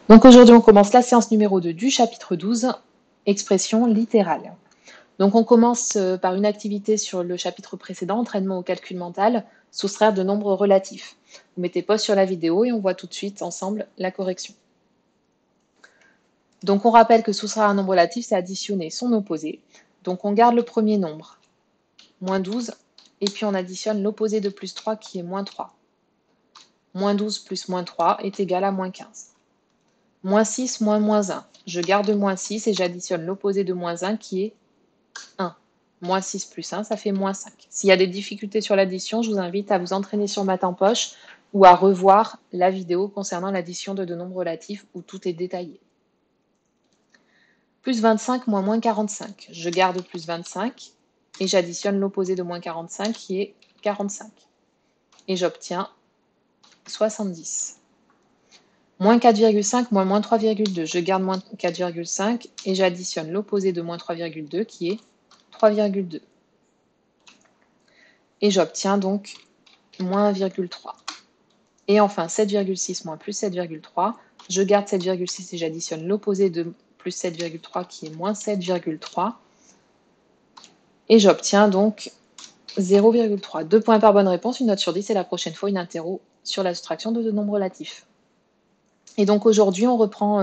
Donc aujourd'hui, on commence la séance numéro 2 du chapitre 12, expression littérale. Donc on commence par une activité sur le chapitre précédent, entraînement au calcul mental, soustraire de nombres relatifs. Vous mettez pause sur la vidéo et on voit tout de suite ensemble la correction. Donc on rappelle que soustraire un nombre relatif, c'est additionner son opposé. Donc on garde le premier nombre, moins 12, et puis on additionne l'opposé de plus 3 qui est moins 3. Moins 12 plus moins 3 est égal à moins 15. Moins 6 moins moins 1. Je garde moins 6 et j'additionne l'opposé de moins 1 qui est 1. Moins 6 plus 1, ça fait moins 5. S'il y a des difficultés sur l'addition, je vous invite à vous entraîner sur Math en poche ou à revoir la vidéo concernant l'addition de deux nombres relatifs où tout est détaillé. Plus 25 moins moins 45. Je garde plus 25 et j'additionne l'opposé de moins 45 qui est 45. Et j'obtiens 70. Moins 4,5 moins moins 3,2. Je garde moins 4,5 et j'additionne l'opposé de moins 3,2 qui est 3,2. Et j'obtiens donc moins 1,3. Et enfin 7,6 moins plus 7,3. Je garde 7,6 et j'additionne l'opposé de plus 7,3 qui est moins 7,3. Et j'obtiens donc 0,3. 2 points par bonne réponse, une note sur 10 et la prochaine fois une interro sur la soustraction de deux nombres relatifs. Et donc aujourd'hui on reprend,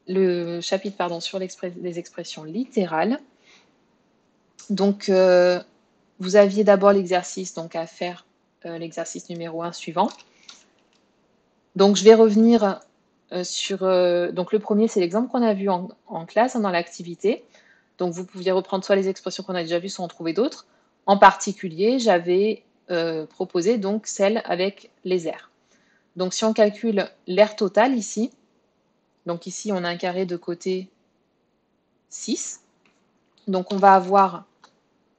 le chapitre sur les expressions littérales. Donc vous aviez d'abord l'exercice à faire, l'exercice numéro 1 suivant. Donc je vais revenir sur... donc le premier, c'est l'exemple qu'on a vu en classe, dans l'activité. Donc vous pouviez reprendre soit les expressions qu'on a déjà vues, soit en trouver d'autres. En particulier, j'avais proposé donc celle avec les aires. Donc si on calcule l'aire totale ici, donc ici on a un carré de côté 6. Donc on va avoir,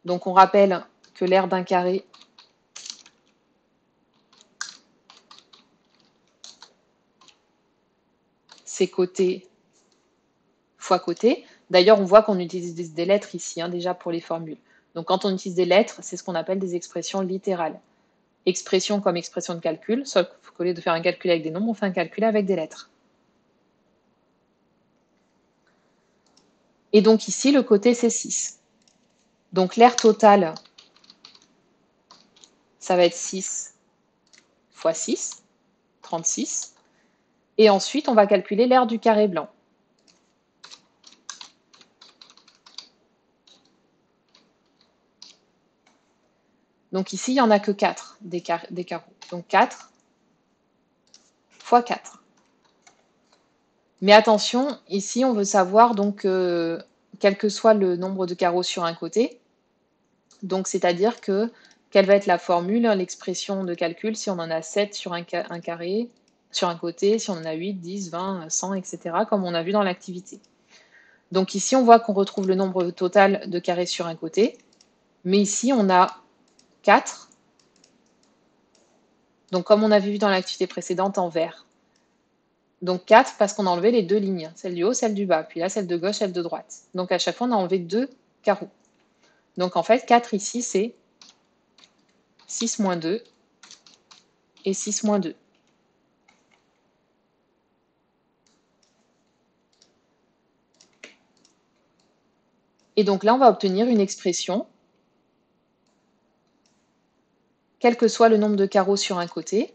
donc on rappelle que l'aire d'un carré, c'est côté fois côté. D'ailleurs, on voit qu'on utilise des lettres ici, déjà pour les formules. Donc quand on utilise des lettres, c'est ce qu'on appelle des expressions littérales. Expression comme expression de calcul, sauf qu'au lieu de faire un calcul avec des nombres, on fait un calcul avec des lettres. Et donc ici, le côté, c'est 6. Donc l'aire totale, ça va être 6 fois 6, 36. Et ensuite, on va calculer l'aire du carré blanc. Donc ici, il n'y en a que 4 des carreaux. Donc 4 fois 4. Mais attention, ici, on veut savoir quel que soit le nombre de carreaux sur un côté. Donc, c'est-à-dire que quelle va être la formule, l'expression de calcul, si on en a 7 sur un carré, sur un côté, si on en a 8, 10, 20, 100, etc., comme on a vu dans l'activité. Donc ici, on voit qu'on retrouve le nombre total de carrés sur un côté. Mais ici, on a 4. Donc, comme on avait vu dans l'activité précédente en vert. Donc 4 parce qu'on a enlevé les deux lignes, celle du haut, celle du bas. Puis là, celle de gauche, celle de droite. Donc à chaque fois, on a enlevé 2 carreaux. Donc en fait, 4 ici, c'est 6 moins 2 et 6 moins 2. Et donc là, on va obtenir une expression, quel que soit le nombre de carreaux sur un côté.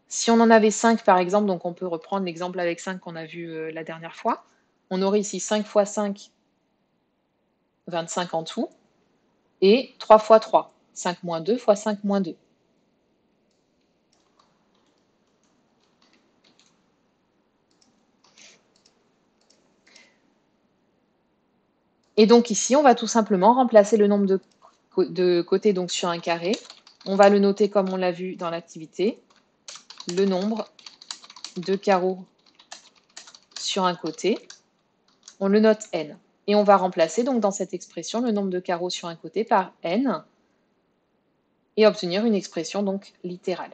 Si on en avait 5, par exemple, donc on peut reprendre l'exemple avec 5 qu'on a vu la dernière fois, on aurait ici 5 fois 5, 25 en tout, et 3 fois 3, 5 moins 2 fois 5 moins 2. Et donc ici, on va tout simplement remplacer le nombre de côtés sur un carré. On va le noter comme on l'a vu dans l'activité. Le nombre de carreaux sur un côté, on le note n. Et on va remplacer dans cette expression le nombre de carreaux sur un côté par n et obtenir une expression littérale.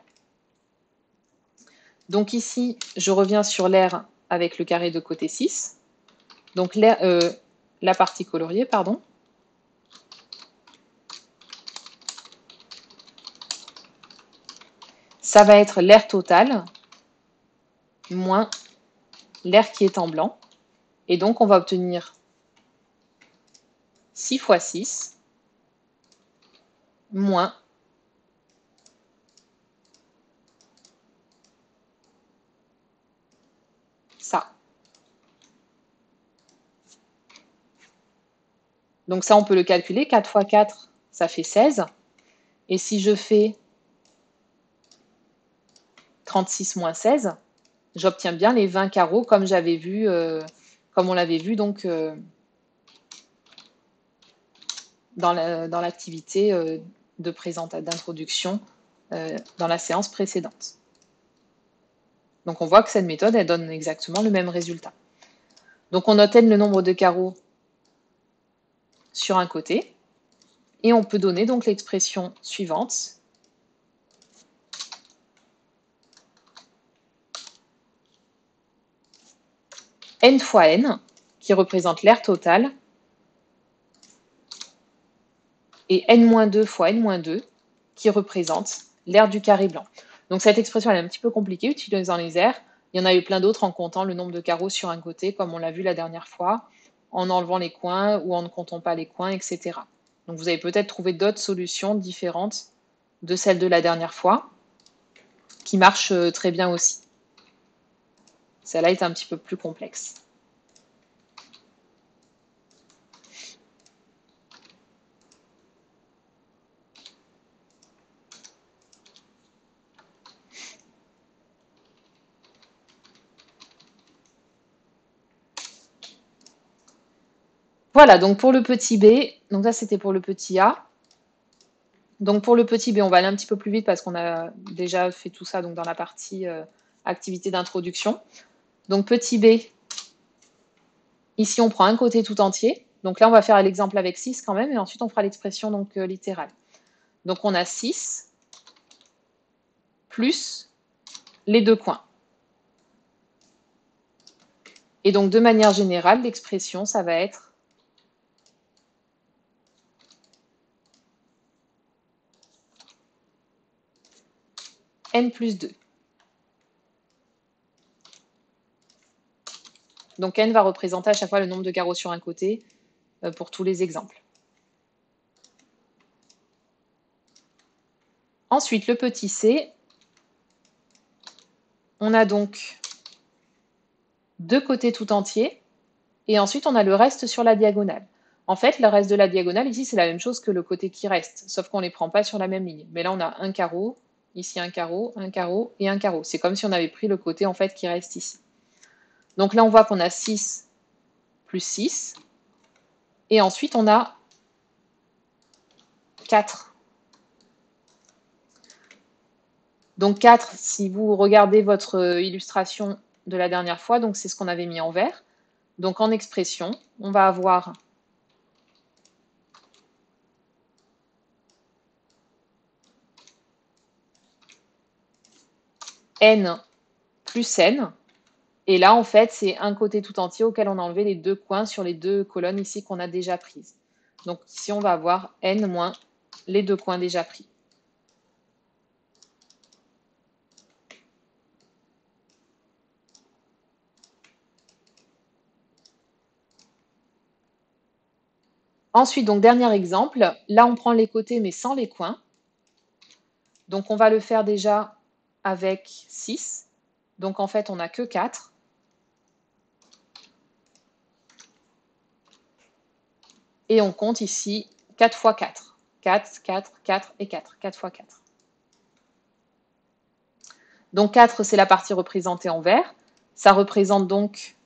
Donc ici, je reviens sur l'aire avec le carré de côté 6. Donc la partie coloriée, pardon. ça va être l'air total moins l'air qui est en blanc. Et donc, on va obtenir 6 fois 6 moins ça. Donc ça, on peut le calculer. 4 fois 4, ça fait 16. Et si je fais 36 moins 16, j'obtiens bien les 20 carreaux comme j'avais vu, comme on l'avait vu donc dans l'activité d'introduction dans la séance précédente. Donc on voit que cette méthode, elle donne exactement le même résultat. Donc on note n le nombre de carreaux sur un côté, et on peut donner donc l'expression suivante. N fois n, qui représente l'air total, et n-2 fois n-2, qui représente l'air du carré blanc. Donc cette expression elle est un petit peu compliquée, utilisant les airs. Il y en a eu plein d'autres en comptant le nombre de carreaux sur un côté, comme on l'a vu la dernière fois, en enlevant les coins ou en ne comptant pas les coins, etc. Donc vous avez peut-être trouvé d'autres solutions différentes de celles de la dernière fois, qui marchent très bien aussi. Celle-là est un petit peu plus complexe. Voilà, donc pour le petit b, donc ça c'était pour le petit a. Donc pour le petit b, on va aller un petit peu plus vite parce qu'on a déjà fait tout ça donc dans la partie activité d'introduction. Donc petit b, ici on prend un côté tout entier. Donc là on va faire l'exemple avec 6 quand même, et ensuite on fera l'expression donc littérale. Donc on a 6 plus les deux coins. Et donc de manière générale, l'expression ça va être n plus 2. Donc n va représenter à chaque fois le nombre de carreaux sur un côté pour tous les exemples. Ensuite, le petit c, on a donc deux côtés tout entiers, et ensuite on a le reste sur la diagonale. En fait, le reste de la diagonale, ici, c'est la même chose que le côté qui reste, sauf qu'on ne les prend pas sur la même ligne. Mais là, on a un carreau, ici un carreau et un carreau. C'est comme si on avait pris le côté en fait qui reste ici. Donc là, on voit qu'on a 6 plus 6, et ensuite on a 4. Donc 4, si vous regardez votre illustration de la dernière fois, donc c'est ce qu'on avait mis en vert. Donc en expression, on va avoir n plus n. Et là, en fait, c'est un côté tout entier auquel on a enlevé les deux coins sur les deux colonnes ici qu'on a déjà prises. Donc ici, on va avoir n moins les deux coins déjà pris. Ensuite, donc dernier exemple, là on prend les côtés mais sans les coins. Donc on va le faire déjà avec 6. Donc en fait, on n'a que 4. Et on compte ici 4 fois 4. 4, 4, 4 et 4. 4 fois 4. Donc 4, c'est la partie représentée en vert. Ça représente donc «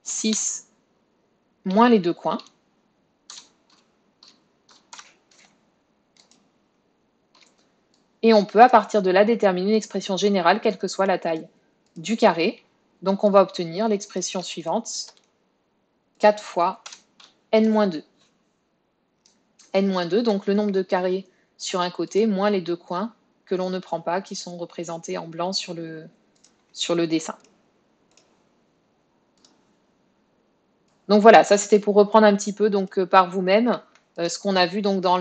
6 moins les deux coins ». Et on peut à partir de là déterminer une expression générale, quelle que soit la taille du carré. Donc on va obtenir l'expression suivante, 4 fois n-2. n-2, donc le nombre de carrés sur un côté, moins les deux coins que l'on ne prend pas, qui sont représentés en blanc sur le dessin. Donc voilà, ça c'était pour reprendre un petit peu donc, par vous-même ce qu'on a vu donc dans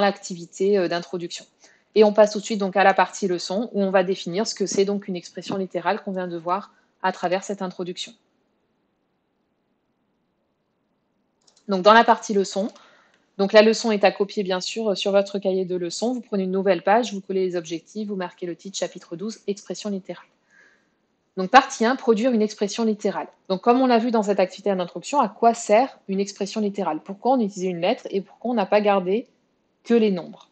l'activité d'introduction. Et on passe tout de suite donc à la partie leçon où on va définir ce que c'est donc une expression littérale qu'on vient de voir à travers cette introduction. Donc dans la partie leçon, donc la leçon est à copier bien sûr sur votre cahier de leçons. Vous prenez une nouvelle page, vous collez les objectifs, vous marquez le titre, chapitre 12, expression littérale. Donc partie 1, produire une expression littérale. Donc comme on l'a vu dans cette activité d'introduction, à quoi sert une expression littérale? Pourquoi on utilise une lettre et pourquoi on n'a pas gardé que les nombres?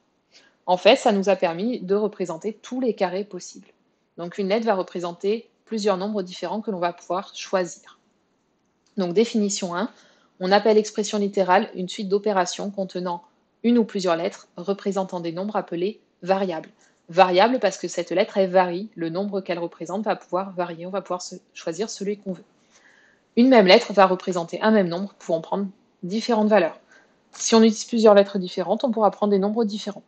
En fait, ça nous a permis de représenter tous les carrés possibles. Donc une lettre va représenter plusieurs nombres différents que l'on va pouvoir choisir. Donc définition 1, on appelle expression littérale une suite d'opérations contenant une ou plusieurs lettres représentant des nombres appelés variables. Variable parce que cette lettre, elle varie, le nombre qu'elle représente va pouvoir varier, on va pouvoir choisir celui qu'on veut. Une même lettre va représenter un même nombre pouvant prendre différentes valeurs. Si on utilise plusieurs lettres différentes, on pourra prendre des nombres différents.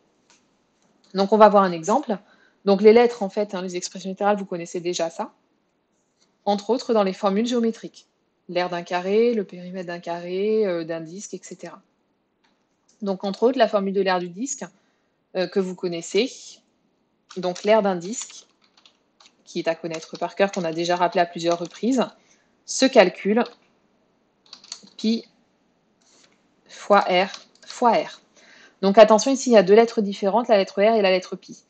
Donc on va voir un exemple. Donc les lettres, en fait, les expressions littérales, vous connaissez déjà ça. Entre autres dans les formules géométriques. L'aire d'un carré, le périmètre d'un carré, d'un disque, etc. Donc entre autres, la formule de l'aire du disque que vous connaissez. Donc l'aire d'un disque, qui est à connaître par cœur, qu'on a déjà rappelé à plusieurs reprises, se calcule pi fois r fois r. Donc attention, ici il y a deux lettres différentes, la lettre r et la lettre pi.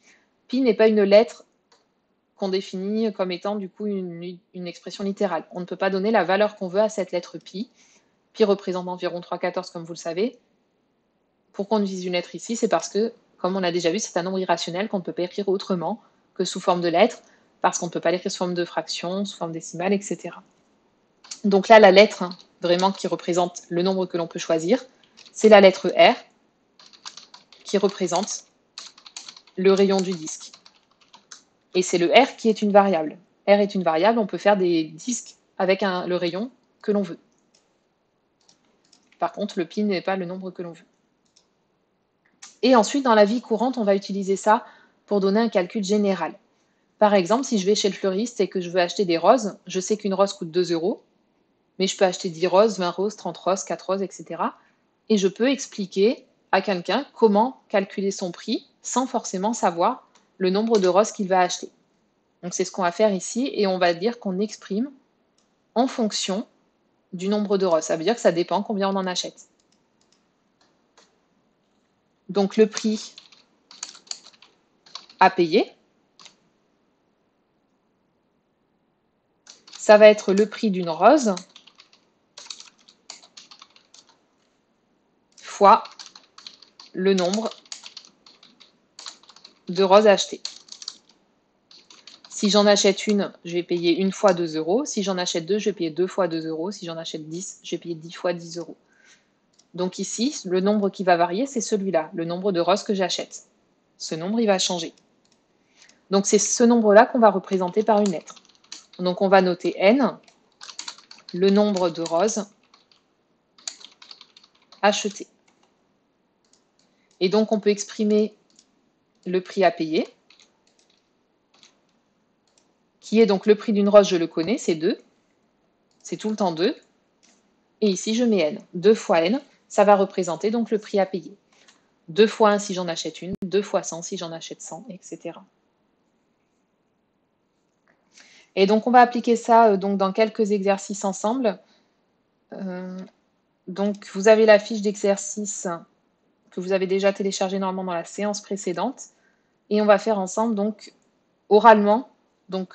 Pi n'est pas une lettre qu'on définit comme étant du coup une expression littérale. On ne peut pas donner la valeur qu'on veut à cette lettre pi. Pi représente environ 3/14 comme vous le savez. Pourquoi on utilise une lettre ici? C'est parce que, comme on l'a déjà vu, c'est un nombre irrationnel qu'on ne peut pas écrire autrement que sous forme de lettres, parce qu'on ne peut pas l'écrire sous forme de fraction, sous forme décimale, etc. Donc là, la lettre vraiment qui représente le nombre que l'on peut choisir, c'est la lettre R qui représente le rayon du disque. Et c'est le R qui est une variable. R est une variable, on peut faire des disques avec le rayon que l'on veut. Par contre, le pi n'est pas le nombre que l'on veut. Et ensuite, dans la vie courante, on va utiliser ça pour donner un calcul général. Par exemple, si je vais chez le fleuriste et que je veux acheter des roses, je sais qu'une rose coûte 2 €, mais je peux acheter 10 roses, 20 roses, 30 roses, 4 roses, etc. Et je peux expliquer à quelqu'un comment calculer son prix sans forcément savoir le nombre de roses qu'il va acheter. Donc c'est ce qu'on va faire ici et on va dire qu'on exprime en fonction du nombre de roses. Ça veut dire que ça dépend combien on en achète. Donc le prix à payer, ça va être le prix d'une rose fois le nombre de roses achetées. Si j'en achète une, je vais payer une fois 2 €. Si j'en achète deux, je vais payer 2 fois 2 €. Si j'en achète 10, je vais payer 10 fois 10 €. Donc ici, le nombre qui va varier, c'est celui-là, le nombre de roses que j'achète. Ce nombre, il va changer. Donc c'est ce nombre-là qu'on va représenter par une lettre. Donc on va noter N, le nombre de roses achetées. Et donc on peut exprimer le prix à payer, qui est donc le prix d'une rose, je le connais, c'est 2. C'est tout le temps 2. Et ici, je mets N. 2 fois N, ça va représenter donc le prix à payer. 2 fois 1 si j'en achète une, 2 fois 100 si j'en achète 100, etc. Et donc on va appliquer ça donc, dans quelques exercices ensemble. Donc vous avez la fiche d'exercice que vous avez déjà téléchargée normalement dans la séance précédente. Et on va faire ensemble donc oralement. Donc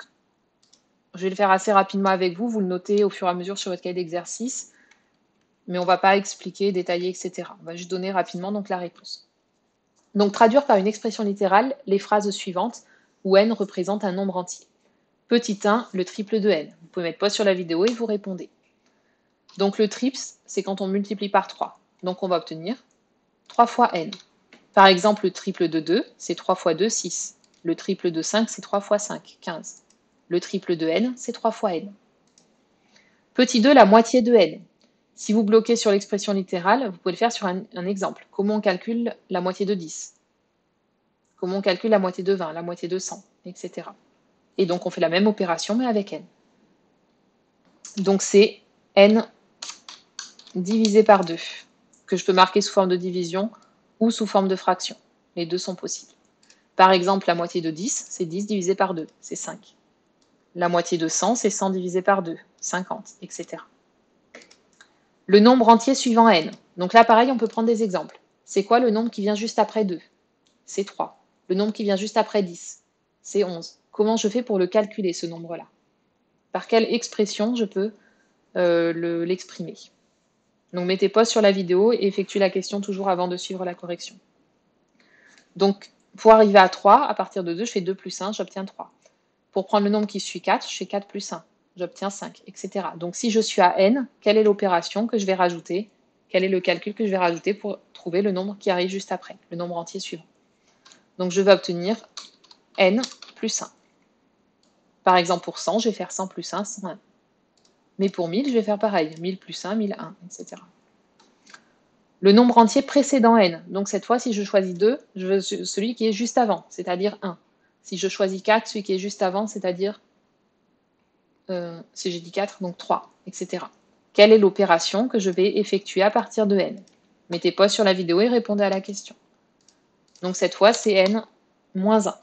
je vais le faire assez rapidement avec vous. Vous le notez au fur et à mesure sur votre cahier d'exercice. Mais on ne va pas expliquer, détailler, etc. On va juste donner rapidement donc la réponse. Donc traduire par une expression littérale les phrases suivantes où n représente un nombre entier. Petit 1, le triple de n. Vous pouvez mettre pause sur la vidéo et vous répondez. Donc le triple, c'est quand on multiplie par 3. Donc on va obtenir 3 fois n. Par exemple, le triple de 2, c'est 3 fois 2, 6. Le triple de 5, c'est 3 fois 5, 15. Le triple de n, c'est 3 fois n. Petit 2, la moitié de n. Si vous bloquez sur l'expression littérale, vous pouvez le faire sur un exemple. Comment on calcule la moitié de 10? Comment on calcule la moitié de 20, la moitié de 100, etc. Et donc on fait la même opération mais avec n. Donc c'est n divisé par 2, que je peux marquer sous forme de division ou sous forme de fraction. Les deux sont possibles. Par exemple, la moitié de 10, c'est 10 divisé par 2, c'est 5. La moitié de 100, c'est 100 divisé par 2, 50, etc. Le nombre entier suivant n. Donc là, pareil, on peut prendre des exemples. C'est quoi le nombre qui vient juste après 2? C'est 3. Le nombre qui vient juste après 10, c'est 11. Comment je fais pour le calculer, ce nombre-là? Par quelle expression je peux l'exprimer? Donc mettez pause sur la vidéo et effectuez la question toujours avant de suivre la correction. Donc pour arriver à 3, à partir de 2, je fais 2 plus 1, j'obtiens 3. Pour prendre le nombre qui suit 4, je fais 4 plus 1, j'obtiens 5, etc. Donc si je suis à n, quelle est l'opération que je vais rajouter? Quel est le calcul que je vais rajouter pour trouver le nombre qui arrive juste après, le nombre entier suivant? Donc je vais obtenir n plus 1. Par exemple, pour 100, je vais faire 100 plus 1, 101. Mais pour 1000, je vais faire pareil, 1000 plus 1, 1001, etc. Le nombre entier précédent n. Donc cette fois, si je choisis 2, je veux celui qui est juste avant, c'est-à-dire 1. Si je choisis 4, celui qui est juste avant, c'est-à-dire, si j'ai dit 4, donc 3, etc. Quelle est l'opération que je vais effectuer à partir de n? Mettez pause sur la vidéo et répondez à la question. Donc cette fois, c'est n moins 1.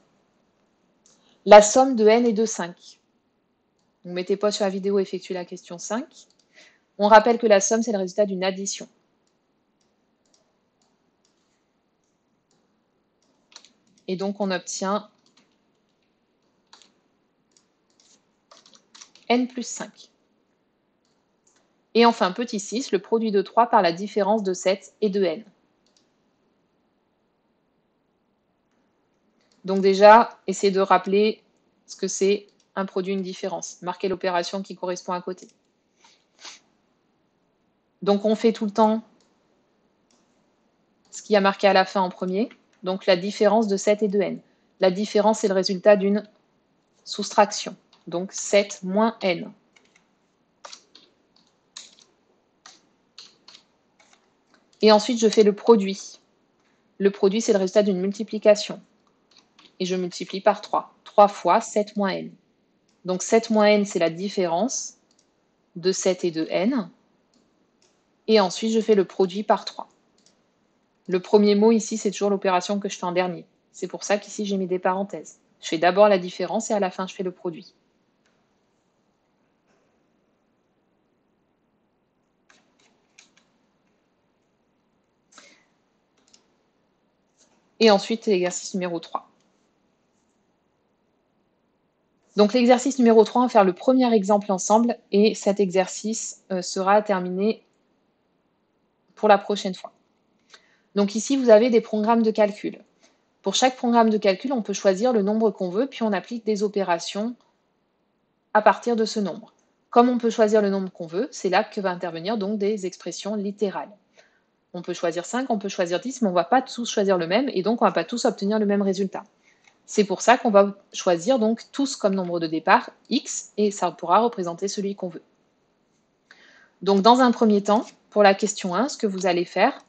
La somme de n est de 5. Donc mettez pause sur la vidéo et effectuez la question 5. On rappelle que la somme, c'est le résultat d'une addition. Et donc on obtient n plus 5. Et enfin, petit 6, le produit de 3 par la différence de 7 et de n. Donc déjà, essayez de rappeler ce que c'est un produit, une différence. Marquez l'opération qui correspond à côté. Donc on fait tout le temps ce qui a marqué à la fin en premier, donc la différence de 7 et de n. La différence est le résultat d'une soustraction, donc 7 moins n. Et ensuite, je fais le produit. Le produit, c'est le résultat d'une multiplication. Et je multiplie par 3. 3 fois 7 moins n. Donc 7 moins n, c'est la différence de 7 et de n. Et ensuite, je fais le produit par 3. Le premier mot ici, c'est toujours l'opération que je fais en dernier. C'est pour ça qu'ici, j'ai mis des parenthèses. Je fais d'abord la différence et à la fin, je fais le produit. Et ensuite, l'exercice numéro 3. Donc l'exercice numéro 3, on va faire le premier exemple ensemble et cet exercice sera terminé pour la prochaine fois. Donc ici, vous avez des programmes de calcul. Pour chaque programme de calcul, on peut choisir le nombre qu'on veut, puis on applique des opérations à partir de ce nombre. Comme on peut choisir le nombre qu'on veut, c'est là que va intervenir donc des expressions littérales. On peut choisir 5, on peut choisir 10, mais on ne va pas tous choisir le même, et donc on ne va pas tous obtenir le même résultat. C'est pour ça qu'on va choisir donc tous comme nombre de départ x, et ça pourra représenter celui qu'on veut. Donc dans un premier temps, pour la question 1, ce que vous allez faire,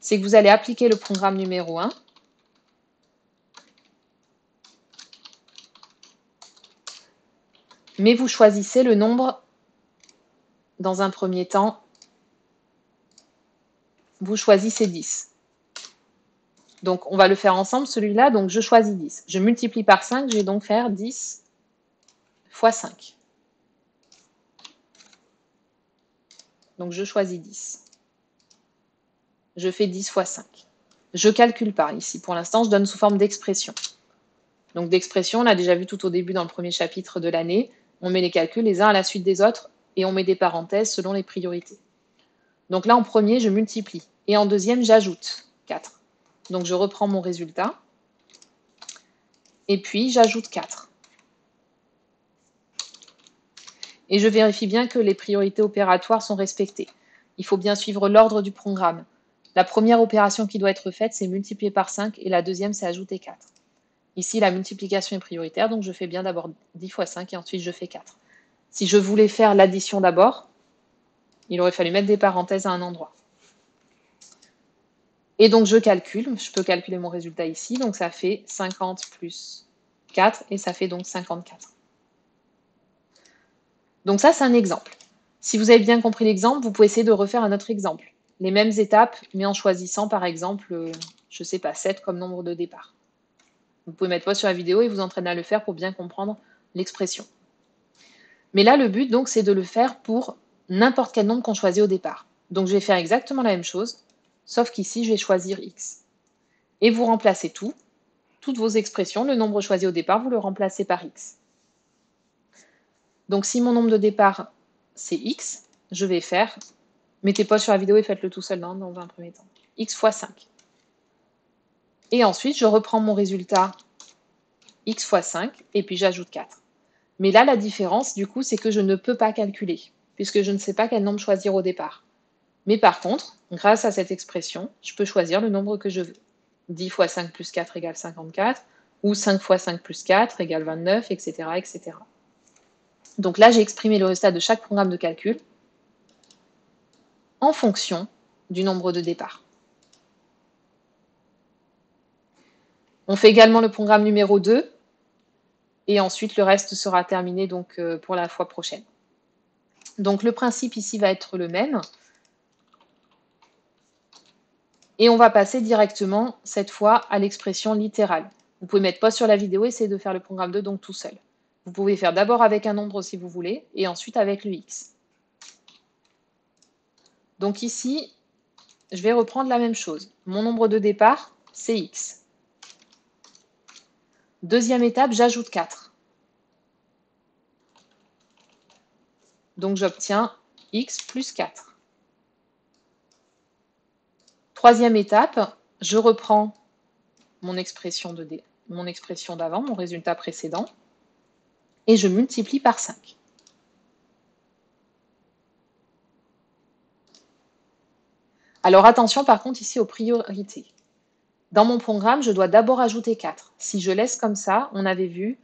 c'est que vous allez appliquer le programme numéro 1, mais vous choisissez le nombre, dans un premier temps, vous choisissez 10. Donc on va le faire ensemble, celui-là, donc je choisis 10. Je multiplie par 5, je vais donc faire 10 fois 5. Donc je choisis 10. Je fais 10 fois 5. Je ne calcule pas ici. Pour l'instant, je donne sous forme d'expression. Donc d'expression, on l'a déjà vu tout au début dans le premier chapitre de l'année. On met les calculs les uns à la suite des autres et on met des parenthèses selon les priorités. Donc là, en premier, je multiplie. Et en deuxième, j'ajoute 4. Donc je reprends mon résultat. Et puis, j'ajoute 4. Et je vérifie bien que les priorités opératoires sont respectées. Il faut bien suivre l'ordre du programme. La première opération qui doit être faite, c'est multiplier par 5 et la deuxième, c'est ajouter 4. Ici, la multiplication est prioritaire, donc je fais bien d'abord 10 fois 5 et ensuite je fais 4. Si je voulais faire l'addition d'abord, il aurait fallu mettre des parenthèses à un endroit. Et donc je calcule, je peux calculer mon résultat ici, donc ça fait 50 plus 4 et ça fait donc 54. Donc ça, c'est un exemple. Si vous avez bien compris l'exemple, vous pouvez essayer de refaire un autre exemple. Les mêmes étapes, mais en choisissant par exemple, je ne sais pas, 7 comme nombre de départ. Vous pouvez mettre pause sur la vidéo et vous entraîner à le faire pour bien comprendre l'expression. Mais là, le but, donc, c'est de le faire pour n'importe quel nombre qu'on choisit au départ. Donc, je vais faire exactement la même chose, sauf qu'ici, je vais choisir x. Et vous remplacez toutes vos expressions, le nombre choisi au départ, vous le remplacez par x. Donc, si mon nombre de départ, c'est x, je vais faire, mettez pause sur la vidéo et faites-le tout seul dans un premier temps, x fois 5. Et ensuite, je reprends mon résultat x fois 5, et puis j'ajoute 4. Mais là, la différence, du coup, c'est que je ne peux pas calculer, puisque je ne sais pas quel nombre choisir au départ. Mais par contre, grâce à cette expression, je peux choisir le nombre que je veux. 10 fois 5 plus 4 égale 54, ou 5 fois 5 plus 4 égale 29, etc., etc. Donc là, j'ai exprimé le résultat de chaque programme de calcul en fonction du nombre de départ. On fait également le programme numéro 2, et ensuite le reste sera terminé donc, pour la fois prochaine. Donc le principe ici va être le même. Et on va passer directement, cette fois, à l'expression littérale. Vous pouvez mettre pause sur la vidéo et essayer de faire le programme 2 donc tout seul. Vous pouvez faire d'abord avec un nombre si vous voulez, et ensuite avec le x. Donc ici, je vais reprendre la même chose. Mon nombre de départ, c'est x. Deuxième étape, j'ajoute 4. Donc j'obtiens x plus 4. Troisième étape, je reprends mon expression d'avant, mon résultat précédent, et je multiplie par 5. Alors attention par contre ici aux priorités. Dans mon programme, je dois d'abord ajouter 4. Si je laisse comme ça, on avait vu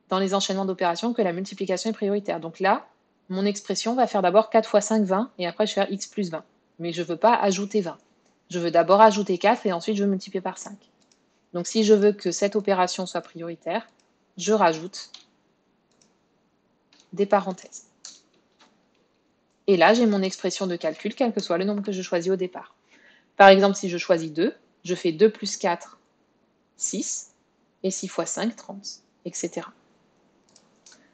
dans les enchaînements d'opérations que la multiplication est prioritaire. Donc là, mon expression va faire d'abord 4 fois 5, 20, et après je vais faire x plus 20. Mais je ne veux pas ajouter 20. Je veux d'abord ajouter 4 et ensuite je veux multiplier par 5. Donc si je veux que cette opération soit prioritaire, je rajoute des parenthèses. Et là, j'ai mon expression de calcul, quel que soit le nombre que je choisis au départ. Par exemple, si je choisis 2, je fais 2 plus 4, 6, et 6 fois 5, 30, etc.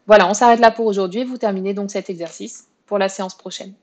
Voilà, on s'arrête là pour aujourd'hui et vous terminez donc cet exercice pour la séance prochaine.